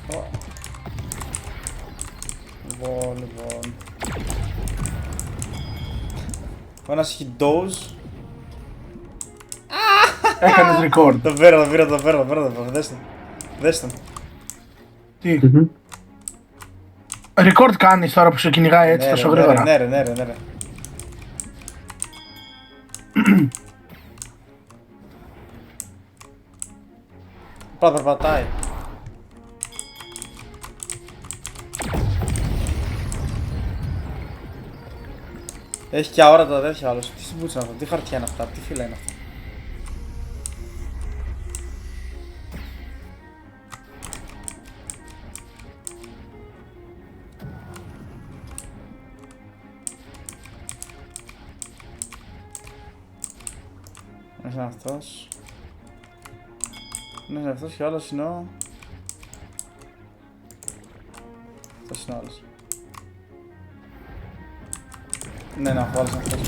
Λοιπόν. Ο ένας έχει dose. Έκανες record. Το πήρα, δες τον. Τι. Record κάνεις τώρα που σε κυνηγάει έτσι τόσο γρήγορα. Ναι ρε. Απλά περπατάει. Έχει και αόρατα τέτοια άλλος. Τι συμπούτσα είναι αυτό, τι χαρτιά είναι αυτά, τι φύλλα είναι αυτά. Ένας είναι αυτός. Ένας είναι αυτός και ο άλλος είναι ο... Αυτός είναι ο άλλος. Ναι, ο άλλος είναι αυτός.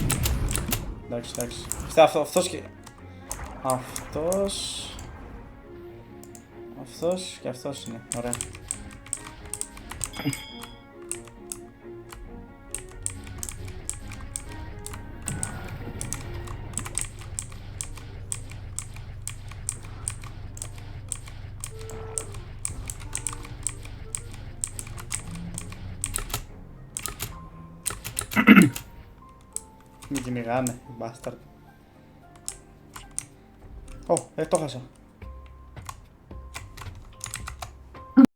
Εντάξει. Αυτός και... Αυτός και αυτός είναι, ωραία. Με κυνηγάνε, bastard. Ω, το χάσα.